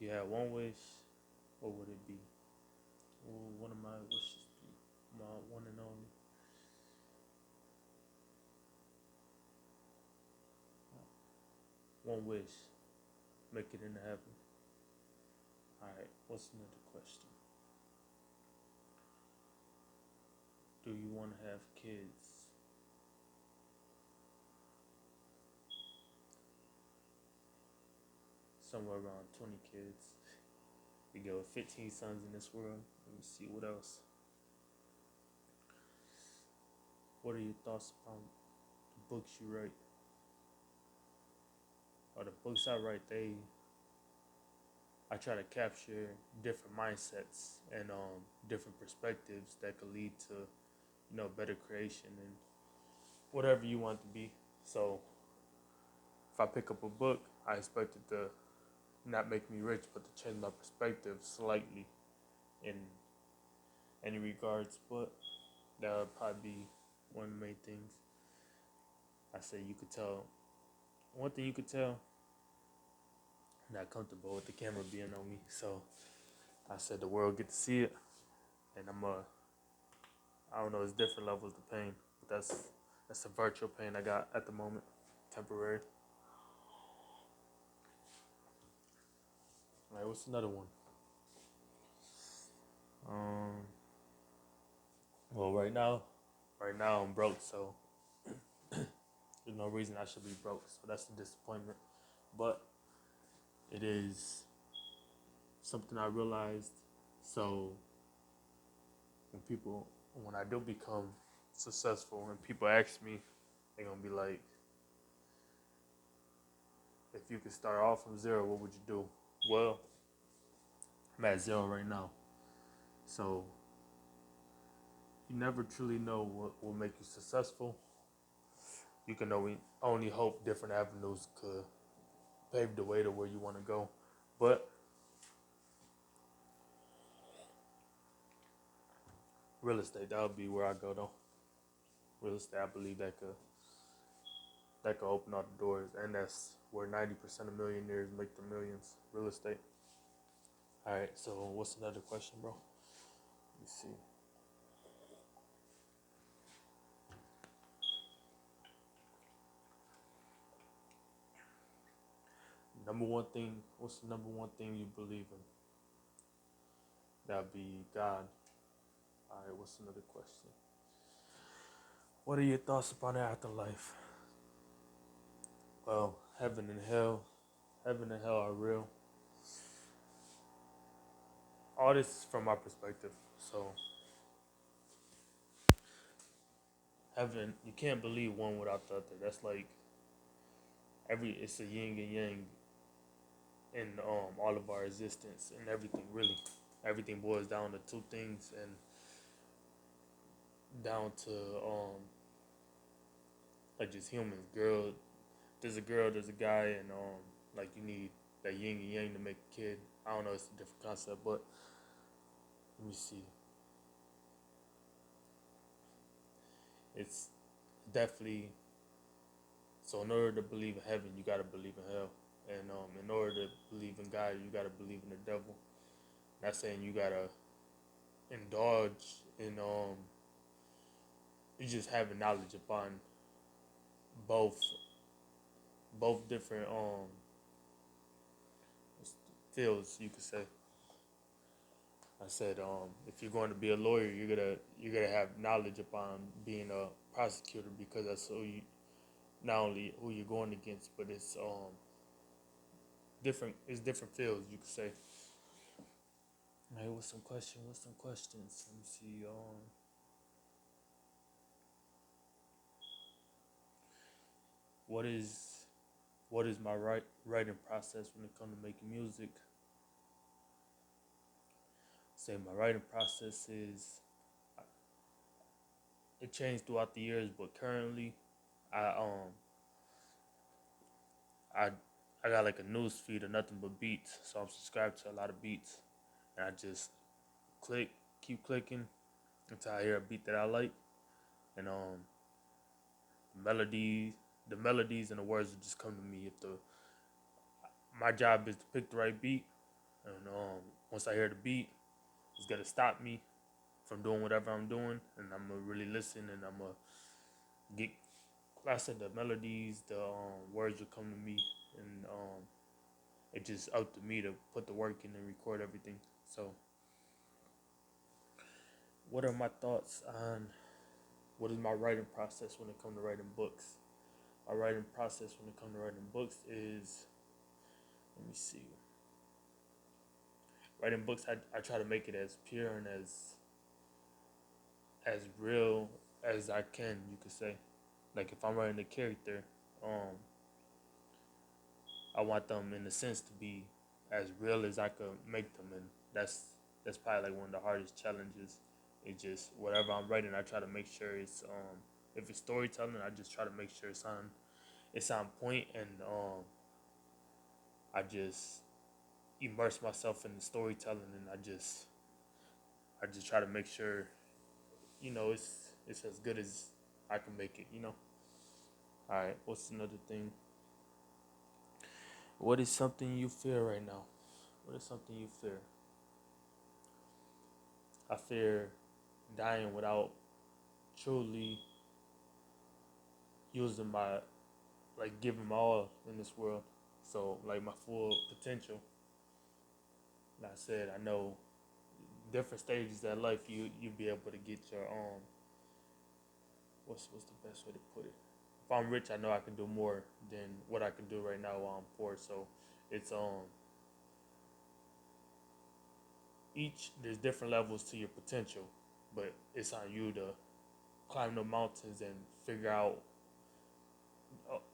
If you had one wish, what would it be? What would one of my wishes be? My one and only. One wish. Make it into heaven. Alright, what's another question? Do you want to have kids? Somewhere around 20 kids. You go with 15 sons in this world. Let me see what else. What are your thoughts upon the books you write? Or the books I write, I try to capture different mindsets and different perspectives that could lead to better creation and whatever you want to be. So if I pick up a book, I expect it to not make me rich, but to change my perspective slightly in any regards. But that would probably be one of the main things. I say you could tell. One thing you could tell, I'm not comfortable with the camera being on me, so I said the world get to see it, and I don't know, it's different levels of pain, but that's the virtual pain I got at the moment, temporary. All right, what's another one? Um, well, right now I'm broke, so there's no reason I should be broke. So that's the disappointment. But it is something I realized. So when I do become successful, and people ask me, they're gonna be like, if you could start off from zero, what would you do? Well, I'm at zero right now. So you never truly know what will make you successful. You can only hope different avenues could pave the way to where you want to go. But real estate, that would be where I go though. Real estate, I believe that could open all the doors, and that's where 90% of millionaires make their millions. Real estate. All right. So what's another question, bro? Let me see. Number one thing. What's the number one thing you believe in? That'd be God. All right. What's another question? What are your thoughts upon the afterlife? Well, heaven and hell are real. All this is from my perspective. So heaven, you can't believe one without the other. That's like it's a yin and yang in all of our existence and everything. Really, everything boils down to two things and down to like just humans. Girl, there's a guy, and like you need that yin and yang to make a kid. I don't know, it's a different concept, but let me see. It's definitely so. In order to believe in heaven, you gotta believe in hell, and in order to believe in God, you gotta believe in the devil. Not saying you gotta indulge in you just having knowledge upon both different fields, you could say. I said if you're going to be a lawyer, you're gonna have knowledge upon being a prosecutor, because that's who you not only who you're going against, but it's different. It's different fields, you could say. Hey, what's some question? What's some questions? Let me see. What is my writing process when it comes to making music? Say my writing process is it changed throughout the years, but currently I I I got like a news feed of nothing but beats, so I'm subscribed to a lot of beats, and I just keep clicking until I hear a beat that I like, and melodies, the melodies and the words will just come to me. If the My job is to pick the right beat, And once I hear the beat, it's gonna stop me from doing whatever I'm doing, and I'm gonna really listen, and I'm gonna get. Like I said, the melodies, the words will come to me, and it's just up to me to put the work in and record everything. So, what are my thoughts on what is my writing process when it comes to writing books? My writing process when it comes to writing books is, let me see, writing books. I try to make it as pure and as real as I can. You could say, like if I'm writing a character, um, I want them in a sense to be as real as I could make them, and that's probably like one of the hardest challenges. It's just whatever I'm writing, I try to make sure it's if it's storytelling, I just try to make sure it's on point, and I just immerse myself in the storytelling, and I just try to make sure it's as good as I can make it. All right. What's another thing? What is something you fear right now? What is something you fear? I fear dying without truly using my giving my all in this world. So like my full potential. Like I said, I know different stages of life you be able to get your what's the best way to put it? If I'm rich, I know I can do more than what I can do right now while I'm poor. So it's each there's different levels to your potential, but it's on you to climb the mountains and figure out.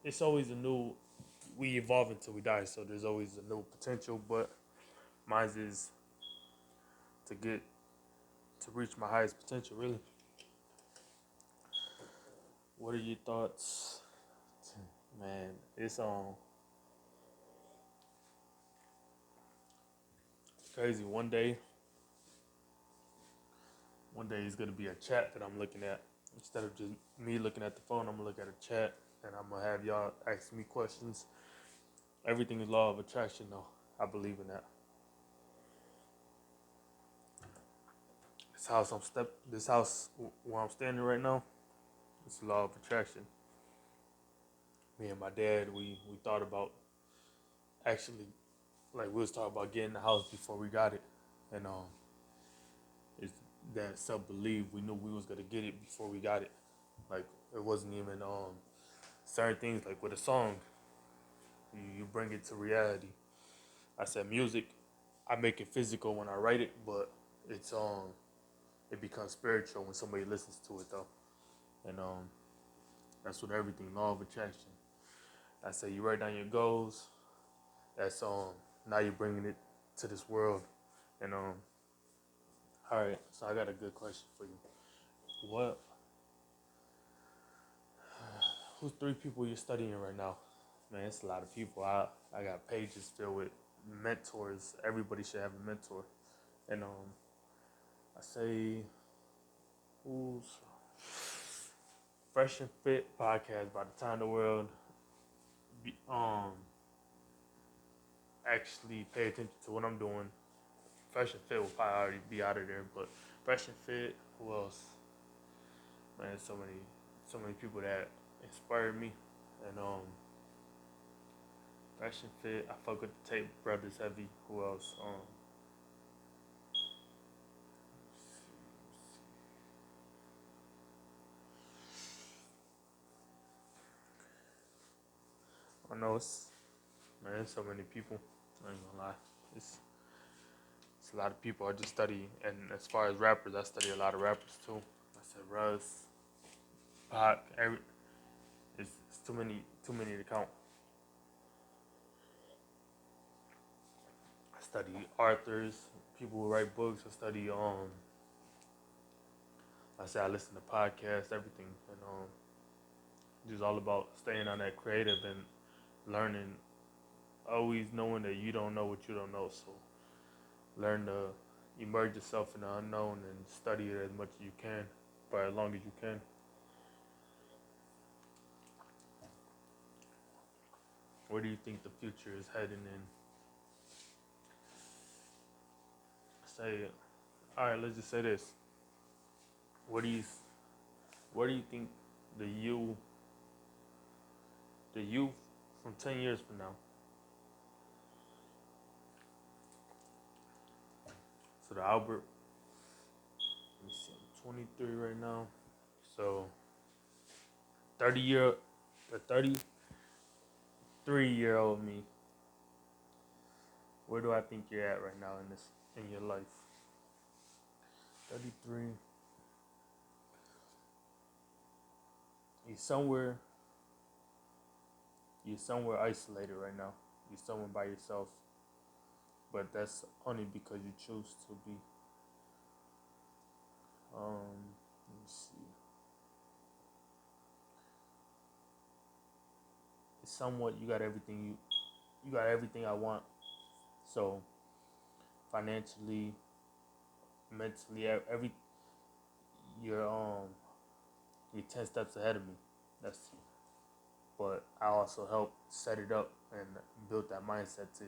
It's always a new. We evolve until we die, so there's always a new potential. But mine is to get to reach my highest potential. Really, what are your thoughts, man? It's crazy. One day is gonna be a chat that I'm looking at instead of just me looking at the phone. I'm gonna look at a chat, and I'm gonna have y'all ask me questions. Everything is law of attraction, though. I believe in that. This house where I'm standing right now, it's law of attraction. Me and my dad, we thought about actually, like we was talking about getting the house before we got it, and it's that self belief. We knew we was gonna get it before we got it. Like it wasn't even certain things like with a song, you bring it to reality. I said music, I make it physical when I write it, but it's it becomes spiritual when somebody listens to it though, and that's what everything law of attraction. I say you write down your goals. That's now you're bringing it to this world, and all right. So I got a good question for you. What? Who's 3 people you're studying right now? Man, it's a lot of people. I got pages filled with mentors. Everybody should have a mentor, and I say who's Fresh and Fit podcast. By the time the world be, actually pay attention to what I'm doing, Fresh and Fit will probably already be out of there. But Fresh and Fit, who else? Man, so many people that inspired me, and Fresh and Fit. I fuck with the Tape Brothers heavy. Who else? I know it's so many people. I ain't gonna lie. It's it's a lot of people. I just study, and as far as rappers, I study a lot of rappers too. I said Russ, Pac, it's too many to count. I study authors, people who write books. I study I say I listen to podcasts, everything, and just all about staying on that creative and learning. Always knowing that you don't know what you don't know, so learn to immerse yourself in the unknown and study it as much as you can for as long as you can. Where do you think the future is heading in? say, all right, let's just say this. What do you, where do you think the you, the youth from 10 years from now? So the Albert, let me see, I'm 23 right now. So 30 year, the 33-year old me. Where do I think you're at right now in this in your life? 33. You're somewhere. You're somewhere isolated right now. You're somewhere by yourself. But that's only because you choose to be. Let me see. It's somewhat you got everything you got everything I want. So financially, mentally, every you're you're 10 steps ahead of me. That's but I also helped set it up and built that mindset to.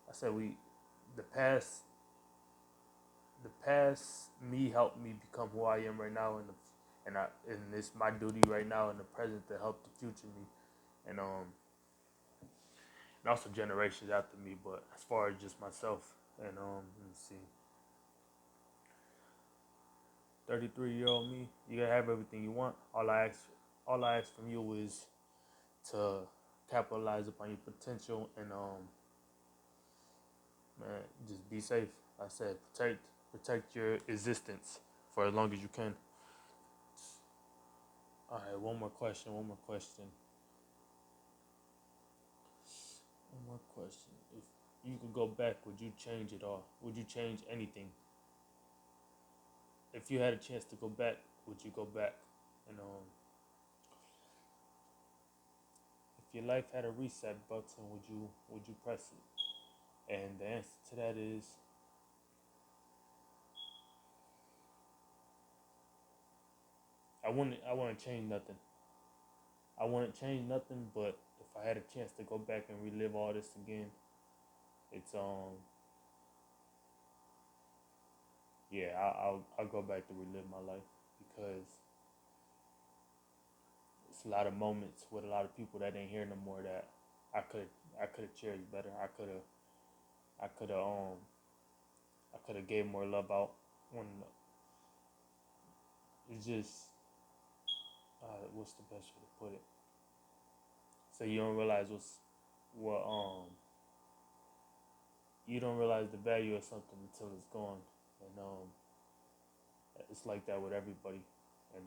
I said the past, the past me helped me become who I am right now, and it's my duty right now in the present to help the future me, and also generations after me. But as far as just myself, and let me see, 33-year-old me, you gotta have everything you want. All I ask from you is to capitalize upon your potential and man, just be safe. I said protect your existence for as long as you can. All right, one more question. One more question. If you could go back, would you change it all? Would you change anything? If you had a chance to go back, would you go back? And if your life had a reset button, would you press it? And the answer to that is I wouldn't change nothing. I wouldn't change nothing, but if I had a chance to go back and relive all this again, it's yeah, I'll go back to relive my life because it's a lot of moments with a lot of people that ain't here no more that I could I could have cherished better. I could have I could have gave more love out when it's just what's the best way to put it? So you don't realize what you don't realize the value of something until it's gone, and it's like that with everybody, and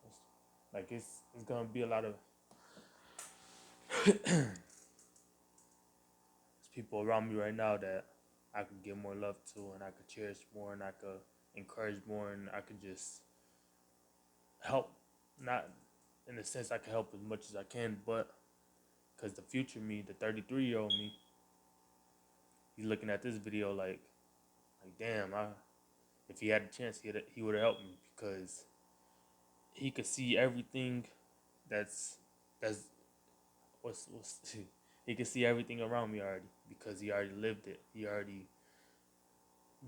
it's, like it's gonna be a lot of people around me right now that I could give more love to, and I could cherish more, and I could encourage more, and I could just help. Not in the sense I can help as much as I can, but because the future me, the 33-year-old me, he's looking at this video like damn, if he had a chance, he would have helped me because he could see everything that's that's what's he could see everything around me already because he already lived it. He already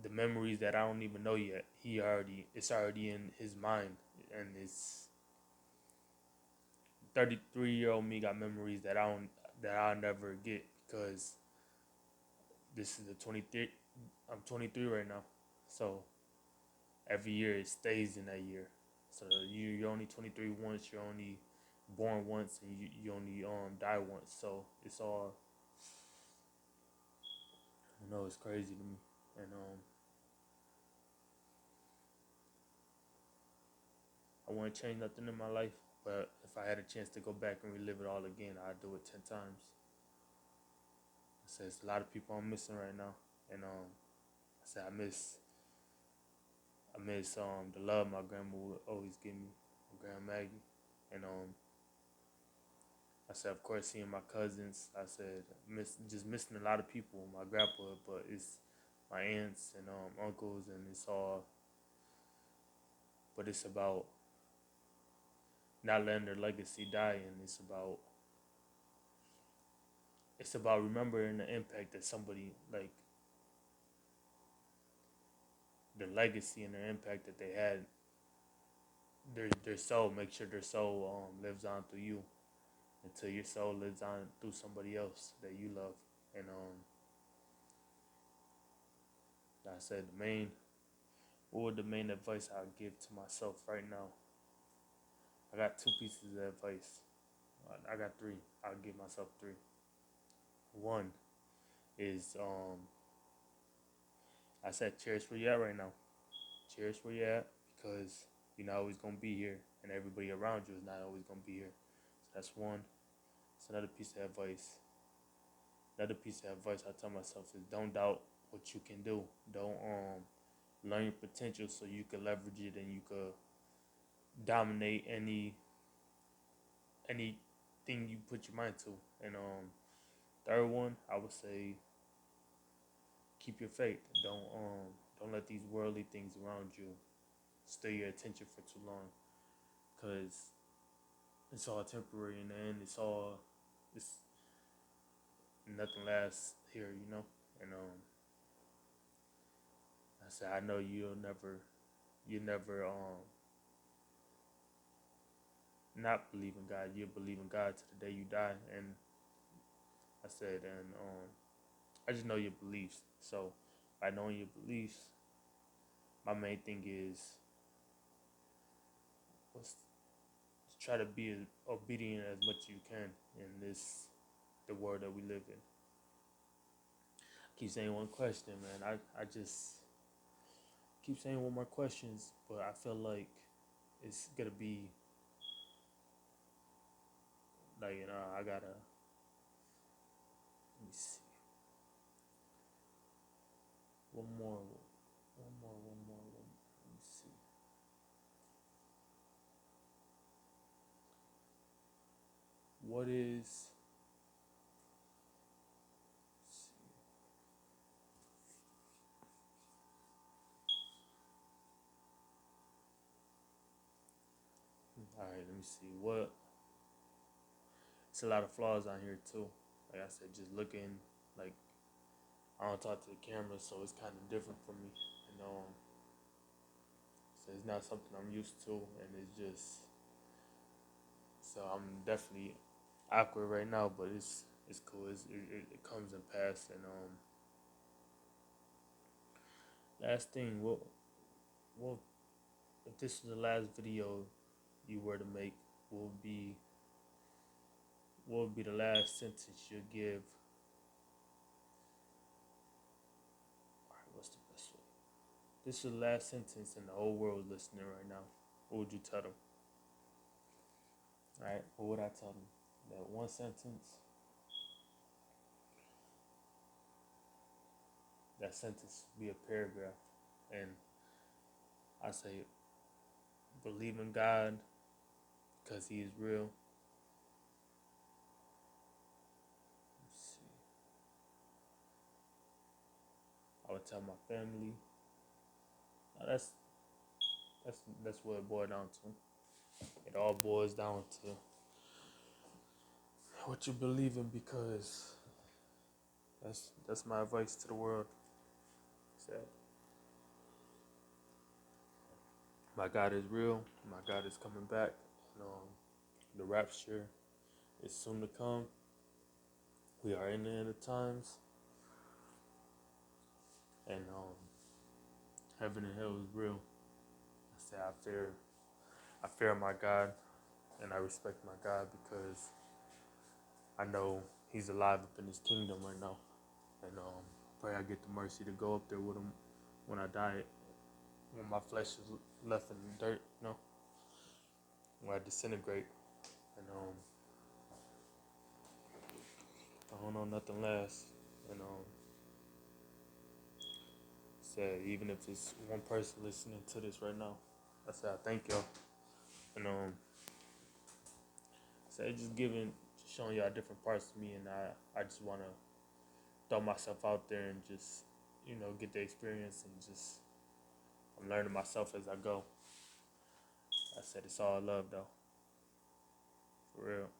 the memories that I don't even know yet. It's already in his mind, and it's 33-year-old me got memories that I'll never get because this is the 23. I'm 23 right now, so every year it stays in that year. So you're only 23 once. You're only born once, and you only die once. So it's all I know. It's crazy to me, and I wouldn't change nothing in my life. But if I had a chance to go back and relive it all again, I'd do it 10 times. I said it's a lot of people I'm missing right now, and I said I miss the love my grandma would always give me, my grandma Maggie, and I said of course seeing my cousins. I said missing a lot of people, my grandpa, but it's my aunts and uncles, and but it's about not letting their legacy die, and it's about it's about remembering the impact that somebody, like, their legacy and their impact that they had. Their soul, make sure their soul lives on through you until your soul lives on through somebody else that you love. And like I said, what would the main advice I'd give to myself right now? I got two pieces of advice. I got three. I'll give myself three. One is I said cherish where you at right now. Cherish where you at, because you're not always gonna be here, and everybody around you is not always gonna be here. So that's one. It's another piece of advice. Another piece of advice I tell myself is don't doubt what you can do. Don't learn your potential so you can leverage it and you could dominate anything you put your mind to. And third one, I would say keep your faith. Don't let these worldly things around you steal your attention for too long, because it's all temporary in the end. It's nothing lasts here, you know. And I said I know you never not believe in God. You'll believe in God to the day you die. And I said, and I just know your beliefs. So by knowing your beliefs, my main thing is was to try to be as obedient as much as you can in the world that we live in. I keep saying one question, man. I just keep saying one more questions, but I feel like it's gonna be like, I gotta, let me see, one more, let me see. What is, let's see. All right, let me see. It's a lot of flaws on here too. Like I said, just looking, like, I don't talk to the camera, so it's kind of different for me. You know, so it's not something I'm used to, and it's just, so I'm definitely awkward right now, but it's cool. It comes and passes. And last thing, what if this is the last video you were to make? What would be what would be the last sentence you'll give? All right, what's the best way? This is the last sentence, and the whole world listening right now. What would you tell them? All right, what would I tell them? That one sentence. That sentence would be a paragraph, and I say, believe in God because He is real. Let's see. I would tell my family. Now that's what it boils down to. It all boils down to what you believe in, because that's my advice to the world. Said, my God is real. My God is coming back. And, the rapture is soon to come. We are in the end of times, and heaven and hell is real. I say I fear my God, and I respect my God because I know He's alive up in His kingdom right now, and pray I get the mercy to go up there with Him when I die, when my flesh is left in the dirt, you know, when I disintegrate, and I don't know, nothing lasts, and said even if it's one person listening to this right now, I said I thank y'all, and said just showing y'all different parts of me, and I just wanna throw myself out there and just get the experience, and just I'm learning myself as I go. I said it's all love though, for real.